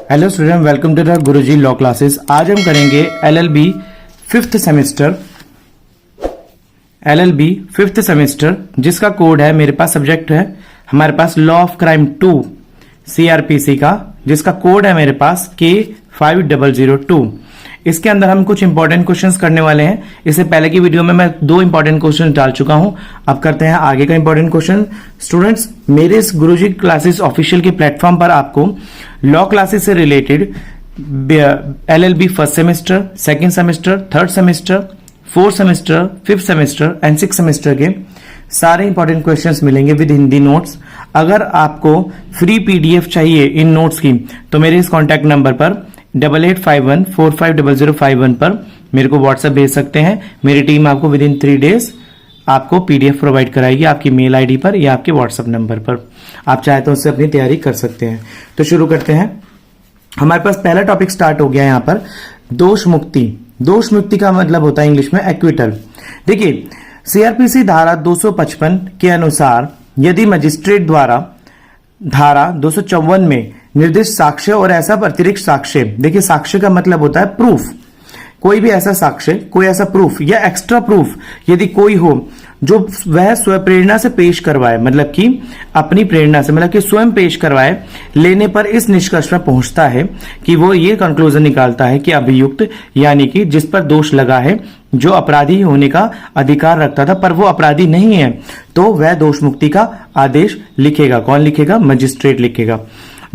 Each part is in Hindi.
Hello student, welcome to the Guruji law classes. आज हम करेंगे एलएलबी फिफ्थ सेमेस्टर जिसका कोड है, मेरे पास सब्जेक्ट है हमारे पास लॉ ऑफ क्राइम 2 सीआरपीसी का, जिसका कोड है मेरे पास K5002। इसके अंदर हम कुछ इंपॉर्टेंट क्वेश्चंस करने वाले हैं। इससे पहले की वीडियो में मैं 2 इंपॉर्टेंट क्वेश्चंस डाल चुका हूं। अब करते हैं आगे का इंपॉर्टेंट क्वेश्चन। स्टूडेंट्स, मेरे इस गुरुजी क्लासेस ऑफिशियल के प्लेटफॉर्म पर आपको लॉ क्लासेस से related LLB first semester, second semester, third semester, fourth semester, fifth semester and six semester के सारे इंपॉर्टेंट क्वेश्चंस मिलेंगे विद हिंदी नोट्स। अगर आपको फ्री पीडीएफ चाहिए इन नोट्स की तो मेरे इस कॉन्टैक्ट नंबर पर 8851450051 पर मेरे को व्हाट्सएप भेज सकते हैं। मेरी टीम आपको विद इन 3 डेज आपको पीडीएफ प्रोवाइड कराएगी आपकी मेल आईडी पर या आपके व्हाट्सएप नंबर पर। आप चाहे तो उससे अपनी तैयारी कर सकते हैं। तो शुरू करते हैं। हमारे पास पहला टॉपिक स्टार्ट हो गया है यहाँ पर, दोष मुक्ति। दोष मुक्ति का मतलब होता है इंग्लिश में एक्विटल। देखिए, सीआरपीसी धारा 255 के अनुसार यदि मजिस्ट्रेट द्वारा धारा 254 में निर्दिष्ट साक्ष्य और ऐसा अतिरिक्त साक्ष्य, देखिए साक्ष्य का मतलब होता है प्रूफ, कोई भी ऐसा साक्ष्य, कोई ऐसा प्रूफ या एक्स्ट्रा प्रूफ यदि कोई हो जो वह स्वप्रेरणा से पेश करवाए, मतलब कि अपनी प्रेरणा से, मतलब कि स्वयं पेश करवाए, लेने पर इस निष्कर्ष पर पहुंचता है कि वो ये कंक्लूजन निकालता है कि अभियुक्त यानी कि जिस पर दोष लगा है, जो अपराधी होने का अधिकार रखता था पर वो अपराधी नहीं है, तो वह दोष मुक्ति का आदेश लिखेगा। कौन लिखेगा? मजिस्ट्रेट लिखेगा।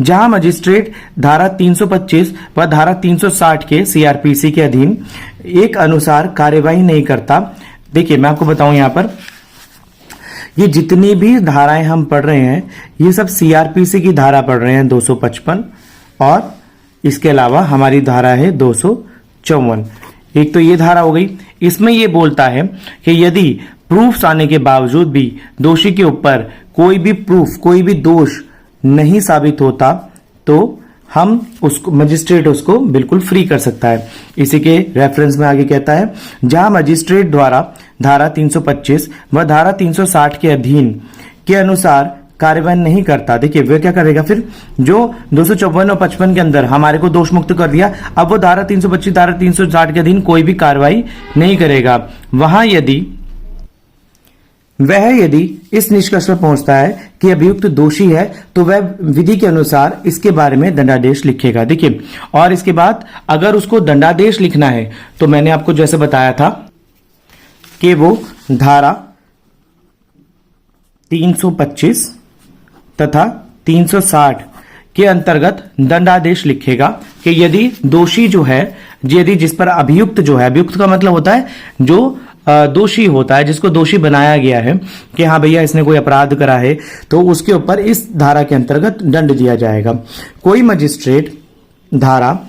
जहां मजिस्ट्रेट धारा 325 व धारा 360 के सीआरपीसी के अधीन एक अनुसार कार्यवाही नहीं करता। देखिए, मैं आपको बताऊं, यहां पर ये जितनी भी धाराएं हम पढ़ रहे हैं ये सब सीआरपीसी की धारा पढ़ रहे हैं 255, और इसके अलावा हमारी धारा है 254। एक तो ये धारा हो गई। इसमें ये बोलता है कि यदि प्रूफ्स आने के बावजूद भी दोषी के ऊपर कोई भी प्रूफ, कोई भी दोष नहीं साबित होता तो हम उसको, मजिस्ट्रेट उसको बिल्कुल फ्री कर सकता है। इसी के रेफरेंस में आगे कहता है, जहां मजिस्ट्रेट द्वारा धारा 325 व धारा 360 के अधीन के अनुसार कार्यवाही नहीं करता। देखिए वह क्या करेगा फिर, जो 254 और 55 के अंदर हमारे को दोष मुक्त कर दिया, अब वो धारा 325 धारा 360 के अधीन कोई भी कार्रवाई नहीं करेगा। वहां यदि इस निष्कर्ष पर पहुंचता है कि अभियुक्त दोषी है तो वह विधि के अनुसार इसके बारे में दंडादेश लिखेगा। देखिए, और इसके बाद अगर उसको दंडादेश लिखना है तो मैंने आपको जैसे बताया था कि वो धारा 325 तथा 360 के अंतर्गत दंडादेश लिखेगा कि यदि दोषी जो है, यदि जिस पर अभियुक्त जो है, अभियुक्त का मतलब होता है जो दोषी होता है, जिसको दोषी बनाया गया है कि हाँ भैया इसने कोई अपराध करा है, तो उसके ऊपर इस धारा के अंतर्गत दंड दिया जाएगा। कोई मजिस्ट्रेट धारा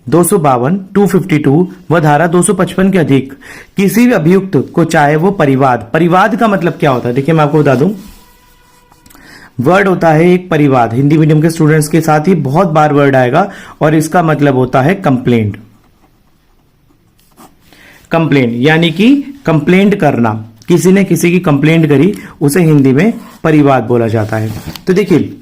252, 252 व धारा 255 के अधिक किसी भी अभियुक्त को, चाहे वो परिवाद का मतलब क्या होता है? देखिए मैं आपको बता दूं, वर्ड होता है एक परिवाद। हिंदी मीडियम के स्टूडेंट्स के साथ ही बहुत बार वर्ड आएगा, और इसका मतलब होता है कंप्लेंट। कंप्लेंट यानी कि कंप्लेंट करना, किसी ने किसी की कंप्लेंट करी, उसे हिंदी में परिवाद बोला जाता है। तो देखिए,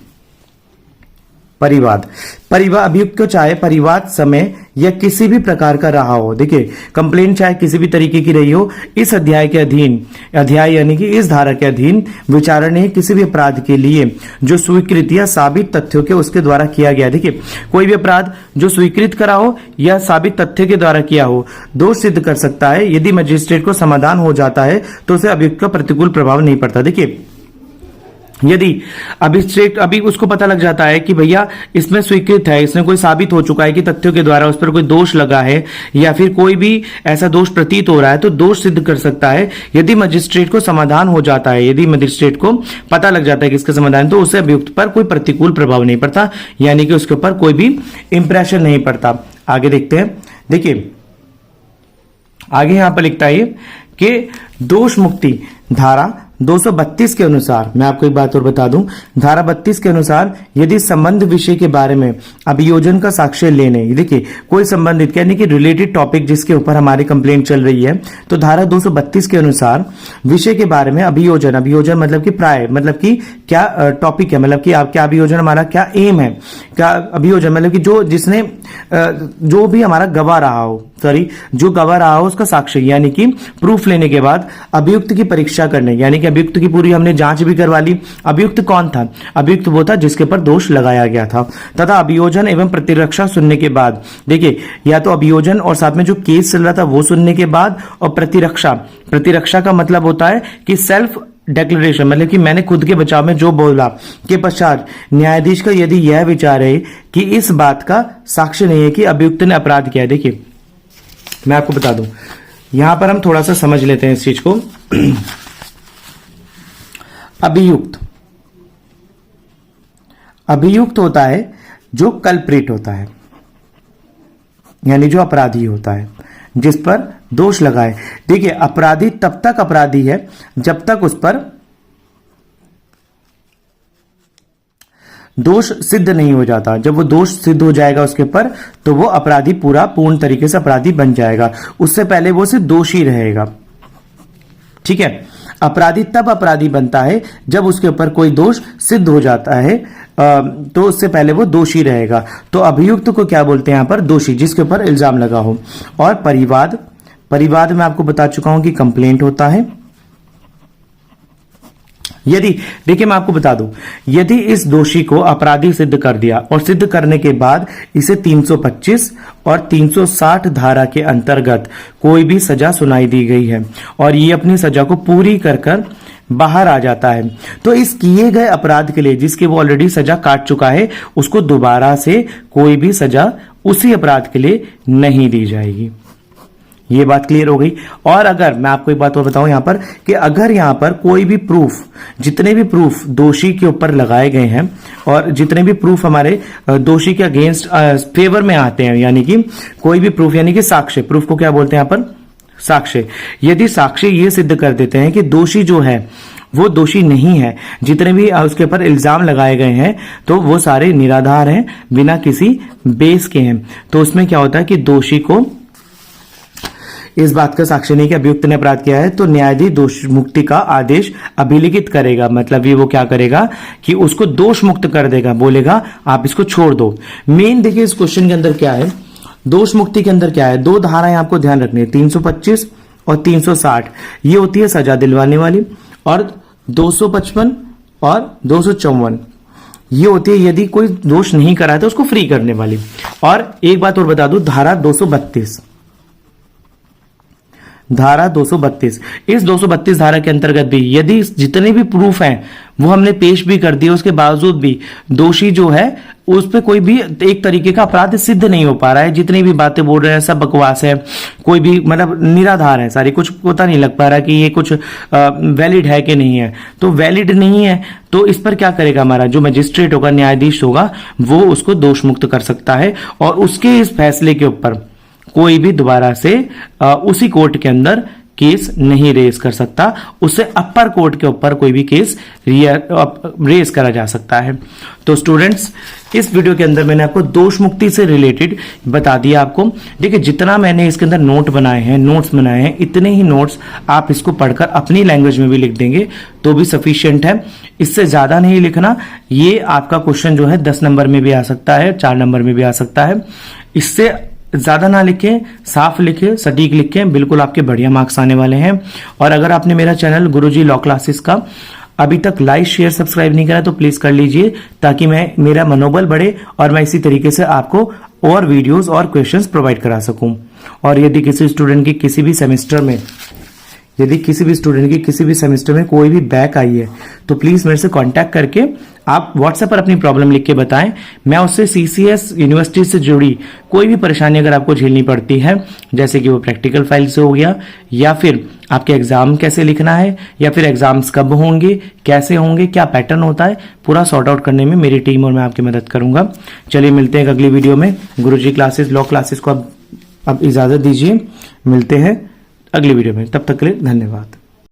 परिवाद अभियुक्त को चाहे परिवाद समय या किसी भी प्रकार का रहा हो, देखिए कंप्लेंट चाहे किसी भी तरीके की रही हो, इस अध्याय के अधीन, अध्याय यानी कि इस धारा के अधीन विचारणीय किसी भी अपराध के लिए जो स्वीकृत या साबित तथ्यों के उसके द्वारा किया गया। देखिए, कोई भी अपराध जो स्वीकृत करा हो या साबित तथ्य के द्वारा किया हो, दोष सिद्ध कर सकता है। यदि मजिस्ट्रेट को समाधान हो जाता है तो उसे अभियुक्त का प्रतिकूल प्रभाव नहीं पड़ता। देखिए, यदि अभी उसको पता लग जाता है कि भैया इसमें स्वीकृत है, इसमें कोई साबित हो चुका है कि तथ्यों के द्वारा उस पर कोई दोष लगा है या फिर कोई भी ऐसा दोष प्रतीत हो रहा है, तो दोष सिद्ध कर सकता है। यदि मजिस्ट्रेट को समाधान हो जाता है, यदि मजिस्ट्रेट को पता लग जाता है कि इसका समाधान, तो उससे अभियुक्त पर कोई प्रतिकूल प्रभाव नहीं पड़ता, यानी कि उसके ऊपर कोई भी इंप्रेशन नहीं पड़ता। आगे देखते हैं। देखिए आगे यहां पर लिखता है कि दोष मुक्ति धारा 232 के अनुसार, मैं आपको एक बात और बता दूं, धारा 32 के अनुसार यदि संबंध विषय के बारे में अभियोजन का साक्ष्य लेने, देखिए कोई संबंधित यानी कि रिलेटेड टॉपिक जिसके ऊपर हमारी कंप्लेंट चल रही है, तो धारा 232 के अनुसार विषय के बारे में अभियोजन मतलब कि प्राय मतलब कि क्या टॉपिक है, मतलब कि आपके अभियोजन हमारा क्या एम है, क्या अभियोजन मतलब कि जो भी हमारा गवाह रहा हो, जो गवाह रहा हो उसका साक्ष्य यानी कि प्रूफ लेने के बाद अभियुक्त की परीक्षा करने, यानी कि अभियुक्त की पूरी हमने जांच भी करवा ली। अभियुक्त कौन था? अभियुक्त वो था जिसके पर दोष लगाया गया था, तथा अभियोजन एवं प्रतिरक्षा सुनने के बाद, देखिए या तो अभियोजन और साथ में जो केस चल रहा था वो सुनने के बाद, और प्रतिरक्षा का मतलब होता है कि सेल्फ डिक्लेरेशन, मतलब कि मैंने खुद के बचाव में जो बोला के पश्चात न्यायाधीश का यदि यह विचार है कि इस बात का साक्ष्य नहीं है कि अभियुक्त ने अपराध किया है। देखिए मैं आपको बता दूं, यहां पर हम थोड़ा सा समझ लेते हैं इस चीज को। अभियुक्त होता है जो कल्प्रिट होता है, यानी जो अपराधी होता है, जिस पर दोष लगाए। देखिए अपराधी तब तक अपराधी है जब तक उस पर दोष सिद्ध नहीं हो जाता। जब वो दोष सिद्ध हो जाएगा उसके ऊपर, तो वो अपराधी पूर्ण तरीके से अपराधी बन जाएगा। उससे पहले वो सिर्फ दोषी रहेगा। ठीक है, अपराधी तब अपराधी बनता है जब उसके ऊपर कोई दोष सिद्ध हो जाता है, तो उससे पहले वो दोषी रहेगा। तो अभियुक्त को क्या बोलते हैं यहां पर? दोषी, जिसके ऊपर इल्जाम लगा हो। और परिवाद में आपको बता चुका हूं कि कंप्लेंट होता है। यदि, देखिए मैं आपको बता दूं, यदि इस दोषी को अपराधी सिद्ध कर दिया और सिद्ध करने के बाद इसे 325 और 360 धारा के अंतर्गत कोई भी सजा सुनाई दी गई है और ये अपनी सजा को पूरी कर बाहर आ जाता है, तो इस किए गए अपराध के लिए जिसकी वो ऑलरेडी सजा काट चुका है, उसको दोबारा से कोई भी सजा उसी अपराध के लिए नहीं दी जाएगी। ये बात क्लियर हो गई। और अगर मैं आपको एक बात और बताऊं यहां पर, कि अगर यहां पर कोई भी प्रूफ, जितने भी प्रूफ दोषी के ऊपर लगाए गए हैं और जितने भी प्रूफ हमारे दोषी के अगेंस्ट फेवर में आते हैं, यानी कि कोई भी प्रूफ, यानी कि साक्ष्य, प्रूफ को क्या बोलते हैं यहां पर? साक्ष्य। यदि साक्ष्य ये सिद्ध कर देते हैं कि दोषी जो है वो दोषी नहीं है, जितने भी उसके ऊपर इल्जाम लगाए गए हैं तो वो सारे निराधार हैं, बिना किसी बेस के हैं, तो उसमें क्या होता है कि दोषी को इस बात का साक्ष्य नहीं कि अभियुक्त ने अपराध किया है, तो न्यायाधीश दोष मुक्ति का आदेश अभिलिखित करेगा। मतलब ये वो क्या करेगा कि उसको दोष मुक्त कर देगा, बोलेगा आप इसको छोड़ दो। मेन देखिए इस क्वेश्चन के अंदर क्या है, दोष मुक्ति के अंदर क्या है, दो धाराएं आपको ध्यान रखनी है, 325 और 360। ये होती है सजा दिलवाने वाली, और 255 और 254 ये होती है यदि कोई दोष नहीं करा है तो उसको फ्री करने वाली। और एक बात और बता दूं, धारा 232, इस 232 धारा के अंतर्गत भी यदि जितने भी प्रूफ हैं वो हमने पेश भी कर दिए, उसके बावजूद भी दोषी जो है उस पे कोई भी एक तरीके का अपराध सिद्ध नहीं हो पा रहा है, जितनी भी बातें बोल रहे हैं सब बकवास है, कोई भी मतलब निराधार है सारी, कुछ पता नहीं लग पा रहा कि ये कुछ वैलिड है कि नहीं है। तो वैलिड नहीं है तो इस पर क्या करेगा हमारा जो मजिस्ट्रेट होगा, न्यायाधीश होगा, वो उसको दोष मुक्त कर सकता है और उसके इस फैसले के ऊपर कोई भी दोबारा से उसी कोर्ट के अंदर केस नहीं रेज कर सकता, उससे अपर कोर्ट के ऊपर कोई भी केस रेज करा जा सकता है। तो स्टूडेंट्स, इस वीडियो के अंदर मैंने आपको दोष मुक्ति से रिलेटेड बता दिया आपको। देखिए जितना मैंने इसके अंदर नोट्स बनाए हैं, इतने ही नोट्स आप इसको पढ़कर अपनी लैंग्वेज में भी लिख देंगे तो भी सफिशिएंट है। इससे ज्यादा नहीं लिखना, ये आपका क्वेश्चन जो है 10 नंबर में भी आ सकता है, 4 नंबर में भी आ सकता है। इससे ज्यादा ना लिखें, साफ लिखें, सटीक लिखें, बिल्कुल आपके बढ़िया मार्क्स आने वाले हैं। और अगर आपने मेरा चैनल गुरुजी लॉ क्लासेस का अभी तक लाइक शेयर सब्सक्राइब नहीं करा तो प्लीज कर लीजिए, ताकि मेरा मनोबल बढ़े और मैं इसी तरीके से आपको और वीडियोस और क्वेश्चंस प्रोवाइड करा सकूं। और यदि किसी स्टूडेंट की किसी भी सेमेस्टर में कोई भी बैक आई है तो प्लीज मेरे से कांटेक्ट करके आप व्हाट्सएप पर अपनी प्रॉब्लम लिख के बताएं। मैं उससे सीसीएस यूनिवर्सिटी से जुड़ी कोई भी परेशानी अगर आपको झेलनी पड़ती है, जैसे कि वो प्रैक्टिकल फाइल से हो गया, या फिर आपके एग्जाम कैसे लिखना है, या फिर एग्जाम्स कब होंगे, कैसे होंगे, क्या पैटर्न होता है, पूरा सॉर्ट आउट करने में मेरी टीम और मैं आपकी मदद करूंगा। चलिए मिलते हैं अगली वीडियो में। गुरुजी क्लासेस लॉ क्लासेस को अब इजाजत दीजिए, मिलते हैं अगली वीडियो में, तब तक के लिए धन्यवाद।